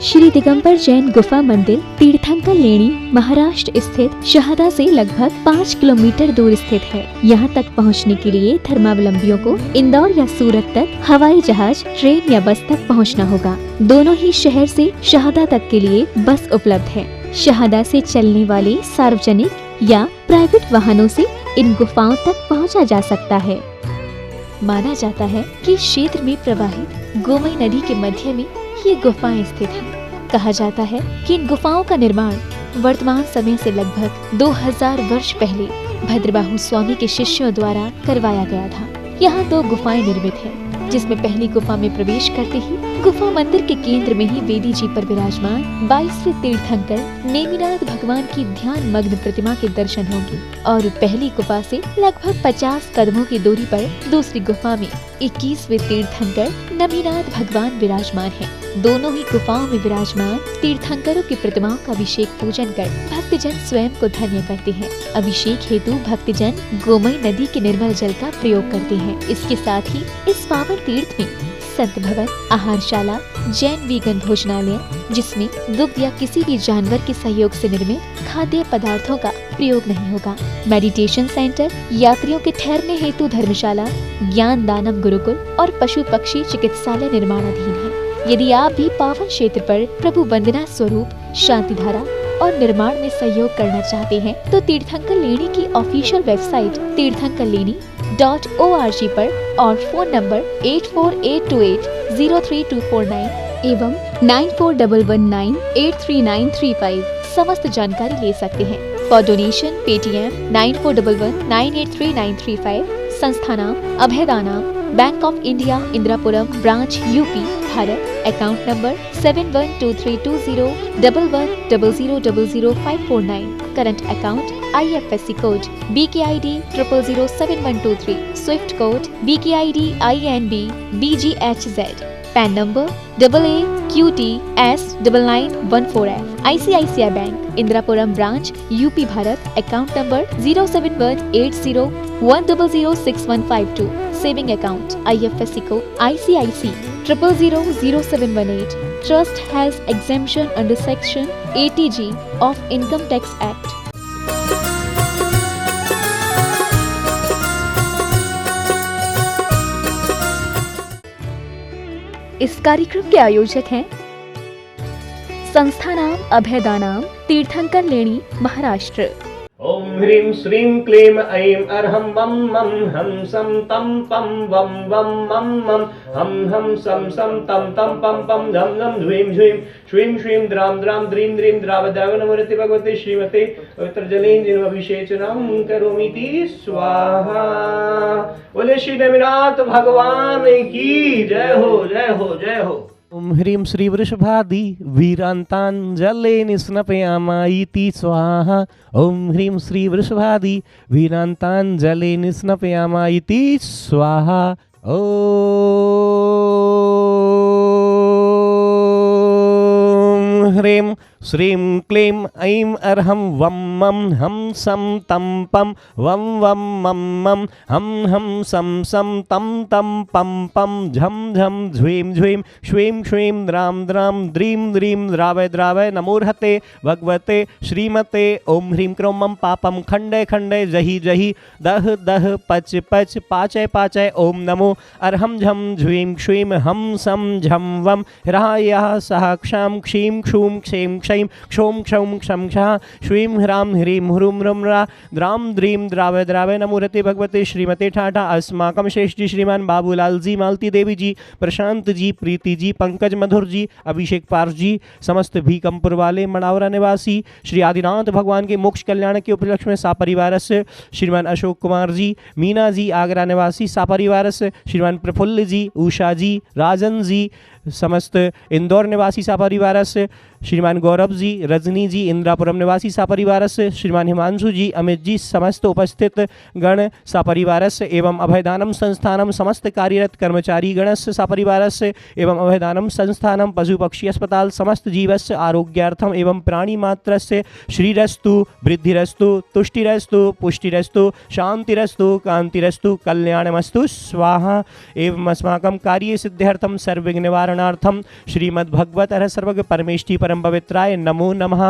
श्री दिगंबर जैन गुफा मंदिर तीर्थंकर लेणी महाराष्ट्र स्थित शहादा से लगभग 5 किलोमीटर दूर स्थित है। यहाँ तक पहुँचने के लिए धर्मावलंबियों को इंदौर या सूरत तक हवाई जहाज, ट्रेन या बस तक पहुँचना होगा। दोनों ही शहर से शहादा तक के लिए बस उपलब्ध है। शहादा से चलने वाले सार्वजनिक या प्राइवेट वाहनों से इन गुफाओं तक पहुँचा जा सकता है। माना जाता है कि क्षेत्र में प्रवाहित गोमई नदी के मध्य में ये गुफाएं स्थित हैं। कहा जाता है कि इन गुफाओं का निर्माण वर्तमान समय से लगभग 2000 वर्ष पहले भद्रबाहु स्वामी के शिष्यों द्वारा करवाया गया था। यहाँ 2 गुफाएं निर्मित हैं, जिसमें पहली गुफा में प्रवेश करते ही गुफा मंदिर के केंद्र में ही वेदी जी पर विराजमान 22वें तीर्थंकर नेमिनाथ भगवान की ध्यान मग्न प्रतिमा के दर्शन होंगे और पहली गुफा से लगभग 50 कदमों की दूरी पर दूसरी गुफा में 21वें तीर्थंकर नमीनाथ भगवान विराजमान हैं। दोनों ही गुफाओं में विराजमान तीर्थंकरों की प्रतिमाओं का अभिषेक पूजन कर भक्तजन स्वयं को धन्य करते हैं। अभिषेक हेतु भक्तजन गोमई नदी के निर्मल जल का प्रयोग करते हैं। इसके साथ ही इस पावन तीर्थ में संत भवन, आहारशाला, जैन वीगन भोजनालय, जिसमें दुग्ध या किसी भी जानवर के सहयोग से निर्मित खाद्य पदार्थों का प्रयोग नहीं होगा, मेडिटेशन सेंटर, यात्रियों के ठहरने हेतु धर्मशाला, ज्ञान दानम गुरुकुल और पशु पक्षी चिकित्सालय निर्माणाधीन है। यदि आप भी पावन क्षेत्र पर प्रभु वंदना स्वरूप शांति धारा और निर्माण में सहयोग करना चाहते हैं तो तीर्थंकर लेणी की ऑफिशियल वेबसाइट तीर्थंकरलेणी.org पर और फोन नंबर 8482803249 एवं 9411983935 समस्त जानकारी ले सकते हैं। For donation Paytm 9411983935। संस्था नाम Abhayadana, Bank of India, Indirapuram branch, UP, Bharat. Account number 7123201100000549। Current account IFSC code BKID 0007123। Swift code BKID INB BGHZ। PAN number AAQTS9914F। ICICI bank Indirapuram branch, UP, Bharat. Account number 0718010061552। Saving account IFSC code ICIC 000718। Trust has exemption under Section 80G of Income Tax Act. इस कार्यक्रम के आयोजक हैं संस्था नाम अभयदानाम, तीर्थंकर लेणी, महाराष्ट्र। ओम ह्रीं श्रीं क्लीं ऐं अर्हं वं मं हं सं तं पं वं वं मं मं हं हं सं सं तं तं पं पं झं झं ह्रीं ह्रीं श्रीं श्रीं द्रां द्रां द्रीं द्रीं द्राव द्राव नमोऽस्तु भगवते श्रीमते पवित्रजलेन अभिषेचनं करोमीति स्वाहा। बोले श्री नमीनाथ भगवान की जय हो, जय हो, जय हो। ओम ह्रीं श्री वृषभादि वीरांतांजलेन स्नपयामाइति स्वाहा। ओम ह्रीं श्री वृषभादि वीरांतांजलेन स्नपयामाइति स्वाहा। ओम ह्रीं श्रीं क्लीं ऐं अर्हं वं मं हं सं तं पं वं वं मं मं हं हं सं सं तं तं पं पं झं झं झ्वीं झ्वीं श्वीं श्वीं द्रां द्रां द्रीं द्रीं द्रावय द्रावय नमोर्हते भगवते श्रीमते। ओम ह्रीं क्रों मं पापं खण्डय खण्डय जहि जहि दह दह पच पच पाचय पाचय। ओम नमो अर्हं झं झ्वीं श्वीं हं सं झं वं ह्रायः सह क्षां क्षीं क्षूं क्षें क्षैं क्षों क्षौं क्षं क्षः श्रीं ह्रां ह्रीं ह्रूं ह्रुं रा द्रां द्रीं द्रावय द्रावय नमोरते भगवते श्रीमते ठाठा। अस्माकं शेष जी श्रीमान बाबूलाल जी, मालती देवी जी, प्रशांत जी, प्रीति जी, पंकज मधुर जी, अभिषेक पार्श जी, समस्त भीकमपुर वाले मड़ावरा निवासी श्री आदिनाथ भगवान के मोक्ष कल्याण के उपलक्ष्य में सापरिवार से श्रीमान अशोक कुमार जी, मीना जी, आगरा निवासी सापरिवार से श्रीमान प्रफुल्ल जी, उषा जी, राजन जी, समस्त इंदौर निवासी सापरिवार से श्रीमान गौरव जी, रजनी जी, इंदिरापुरम निवासी सापरिवार से श्रीमान हिमांशु जी, अमित जी, समस्त उपस्थित गण सापरिवार से एवं अभयदानम संस्थानम समस्त कार्यरत कर्मचारी गणस्य सापरिवार से एवं अभयदानम संस्थानम पशु पक्षी अस्पताल समस्त जीवस्य आरोग्यार्थम एवं प्राणी मात्र से श्रीरस्तु वृद्धिरस्तु तुष्टिरस्तु पुष्टिरस्तु शांतिरस्तु कांतिरस्तु कल्याणमस्तु स्वाहा। एवं अस्माकं कार्य सिद्ध्यर्थम सर्वविघ्न निवारण निवारणार्थम श्रीमद्भगवतः सर्वज्ञ परमेष्ठी परम पवित्राय नमो नमः।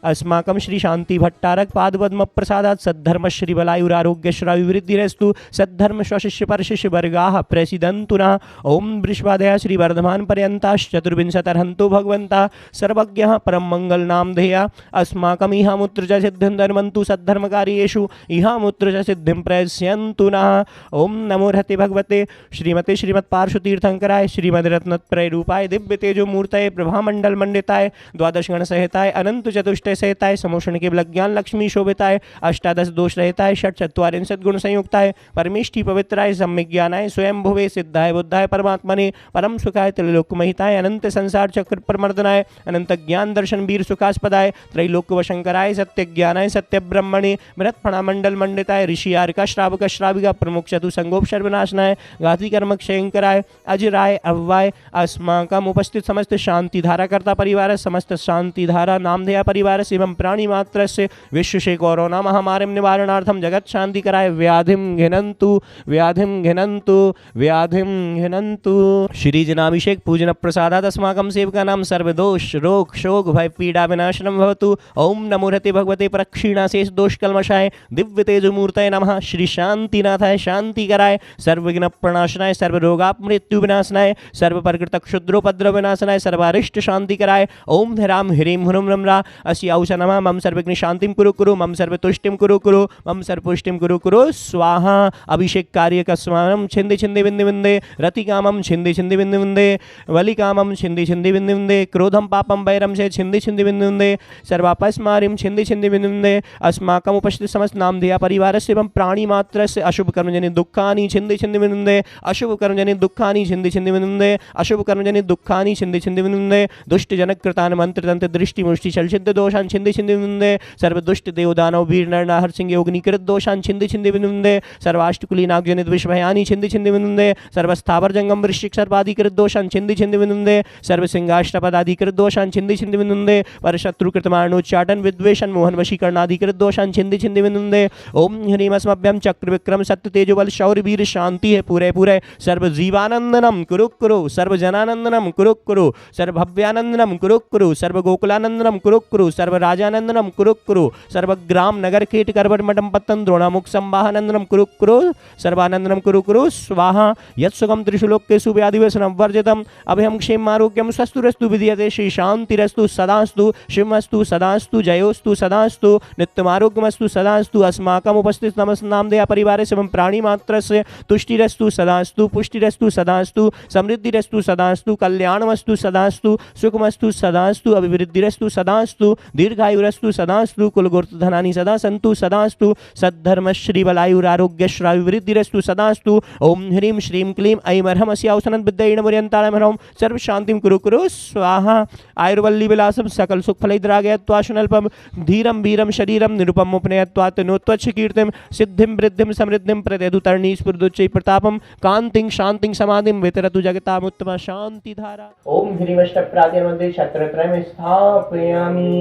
अस्माकं श्री शांति भट्टारक पादपद्म प्रसादात् सद्धर्म श्री बलायुरारोग्य श्राविवृद्धिरस्तु। सद्धर्म स्वशिष्य परशिष्य वर्गाः प्रसीदन्तु नः। ओम वृषभादया श्री वर्धमान पर्यन्ताश्चतुर्विंशतिर्हन्तु भगवन्तः सर्वज्ञः परम मंगल नामधेया। अस्माकम् इहामुत्र च सिद्धिं धर्मन्तु सद्धर्मकार्येषु इहामुत्र च सिद्धिं प्रयस्यन्तु नः। ओम नमो रहते भगवते श्रीमते श्रीमत्पार्श्वतीर्थंकराय श्रीमद्रत्नत्रय रूपाय दिव्य तेजो मूर्तये प्रभामंडल मंडिताय द्वादश गण सहिताय अनंत चतुष्टय सहिताय समोषण केवल ज्ञान लक्ष्मी शोभिताय अष्टादश दोष रहिताय षट चत्वारिंशत् गुण संयुक्ताय परमेष्ठी पवित्राय सम्यक ज्ञानाय स्वयं भुवे सिद्धाय बुद्धाय परमात्मने परम सुखाय त्रिलोक महिताय अनंत संसार चक्र प्रमर्दनाय अनंत ज्ञान दर्शन वीर सुखास्पदाय त्रैलोक वशंकराय सत्य ज्ञानाय सत्य ब्रह्मणे मृतफणा मंडल मंडिताय ऋषि आर्का श्रावक श्राविका प्रमुख चतु संगोप सर्वनाशनाय गाति कर्म क्षयंकराय अजराय अव्वाय। अस्माकम् उपस्थित समस्त शांति धारा कर्ता परिवार समस्त शांति धारा नामधेया परिवार एवं प्राणी मात्र से विश्व से कोरोना महामारी निवारणार्थम जगत शांति कराय व्याधिम घिनंतु व्याधिम घिनंतु व्याधिम घिनंतु। श्री जनाभिषेक पूजन प्रसादात् अस्माकं सेवका नाम सर्वदोष रोग शोक भय पीड़ा विनाशनम भवतु। ओम नमो रहते भगवते प्रक्षीणाशेष दोष कल्मषाय दिव्य तेजो मूर्तये नमः। श्री शांतिनाथाय शांति कराय सर्वविघ्न प्रणाशनाय सर्व रोगाप मृत्यु विनाशनाय सर्व प्रकृत क्षुद्रोपद्रव विनाशनाय सर्वारिष्ट शांति कराय। ओम ह्राम ह्रीं ह्रूम रम रा अस्य औष नमः। मम सर्वज्ञ शांतिम कुरु कुरु मम सर्वतुष्टिम कुरु कुरु मम सर्वपुष्टिम कुरु कुरु स्वाहा। अभिषेक कार्य कस्मानं छिंदे छिंदे बिंदे बिंदे रतिकामम छिंदे छिंदे बिंदे बिंदे वलिकामम छिंदे छिंदे बिंदे बिंदे क्रोधम पापम वैरम से छिंदे छिंदे बिंदे बिंदे सर्वापस्मारिम छिंदे छिंदे बिंदे बिंदे। अस्माकम् उपस्थित समस्त नामधेया परिवार से एवं प्राणी मात्र से अशुभ कर्मजनित दुःखानि छिंदे छिंदे बिंदे बिंदे अशुभ कर्मजनित दुःखानि छिंदे छिंदे बिंदे बिंदे अशुभ कर्मजनित दुःखानि छिंदे छिंदे बिंदे बिंदे। दुष्ट जनक कृतान मंत्र तंत्र दृष्टि मुष्टि छल सिद्ध दोषान छिंदे छिंदे बिंदे बिंदे सर्व दुष्ट देव दानव वीर नर नाहर सिंह योगनिकृत दोषान छिंदे छिंदे बिंदे बिंदे सर्वाष्टकुली नाग जनित विष भयानि छिंदे छिंदे बिंदे बिंदे सर्व स्थावर जंगम वृश्चिक सर्पादिकृत दोषान छिंदे छिंदे बिंदे बिंदे सर्व सिंहाष्टपदादिकृत दोषान छिंदे छिंदे बिंदे बिंदे पर शत्रु कृतमानोच्चाटन विद्वेषण मोहन वशीकरणादिकृत दोषान छिंदे छिंदे बिंदे बिंदे। ओम ह्रीं अस्मभ्यं चक्र विक्रम सत्य तेजो बल शौर्य वीर शांति है पूरे पूरे सर्व जीवानंदनम कुरु कुरु सर्व जनानंदनम कुरु कुरु सर्व भव्यानंदनम कुरु कुरु सर्व गोकुलानंदनम कुरु कुरु सर्व राजानंदनम कुरु कुरु सर्व ग्राम नगर कीट करवट मठम पत्तन द्रोणामुख संवाहनंदनम कुरु कुरु सर्वानंदनम कुरु कुरु स्वाहा। यत्सुखम त्रिशुलोकेषु व्याधिव्यसनं वर्जितम् अभयं क्षेम आरोग्यम स्वस्तुरस्तु विद्यते श्री शांतिरस्तु सदास्तु शिवमस्तु सदास्तु जयोस्तु सदास्तु नित्यमारोग्यमस्तु सदास्तु। अस्माकम् उपस्थित नमस्त नामधेया परिवार एवं प्राणी मात्र से तुष्टिरस्तु सदास्तु पुष्टिरस्तु सदास्तु समृद्धिरस्तु सदास्तु कल्याणमस्तु सदास्तु सुखमस्तु सदास्तु अभिवृद्धिरस्तु सदास्तु दीर्घायुरस्तु सदास्तु कुलगोत्रधनानि सदा सन्तु सदास्तु सद्धर्म श्री बलायुरारोग्य श्राविवृद्धिरस्तु सदास्तु। ओम ह्रीं श्रीं क्लीं ऐं अर्हम् अस्य औषधं विद्येन मुर्यन्ताळं ह्रौं सर्व शांतिं कुरु कुरु स्वाहा। आयुर्वल्ली विलासं सकल सुख फलैद्रागयत्वाशुनल्पं धीरं वीरं शरीरं निरुपम उपनयत्वात् नोत्वच्छ कीर्तिं सिद्धिं वृद्धिं समृद्धिं प्रदयतु तरणि स्फुरदुच्चै प्रतापं कान्तिं शांतिं समाधिं वितरतु जगतामुत्तमा शांतिधारा। ओम ह्रीं अष्टप्रातिर्मध्ये छत्रत्रयं स्थापयामि।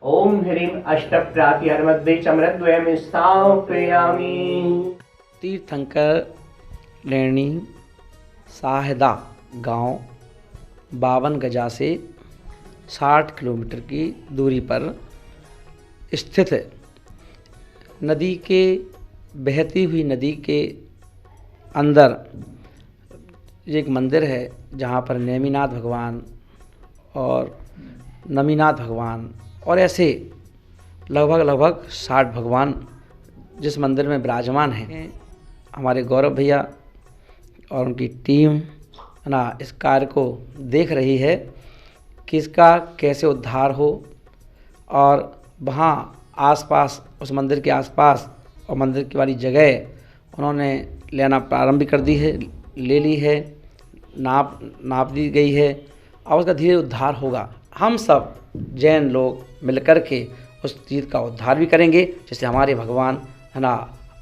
ओम ह्रीं अष्टप्रातिर्मध्ये चम्रद्वयं स्थापयामि। तीर्थंकर लेणी साहदा गांव 52 गजा से 60 किलोमीटर की दूरी पर स्थित है। नदी के बहती हुई नदी के अंदर एक मंदिर है जहाँ पर नेमिनाथ भगवान और नमीनाथ भगवान और ऐसे लगभग 60 भगवान जिस मंदिर में विराजमान हैं। हमारे गौरव भैया और उनकी टीम ना इस कार्य को देख रही है कि इसका कैसे उद्धार हो और वहाँ आसपास उस मंदिर के आसपास और मंदिर की वाली जगह उन्होंने लेना प्रारंभ कर दी है, ले ली है, नाप दी गई है और उसका धीरे उद्धार होगा। हम सब जैन लोग मिलकर के उस चीज़ का उद्धार भी करेंगे जिससे हमारे भगवान है ना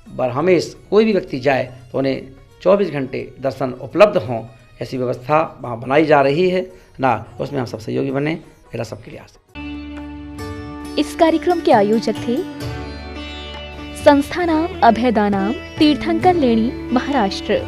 बरहमेश कोई भी व्यक्ति जाए तो उन्हें 24 घंटे दर्शन उपलब्ध हों, ऐसी व्यवस्था वहाँ बनाई जा रही है ना। उसमें हम सब सहयोगी बने, मेरा सबके लिए आस। इस कार्यक्रम के आयोजक थे संस्थानाम अभयदानाम तीर्थंकर लेणी महाराष्ट्र।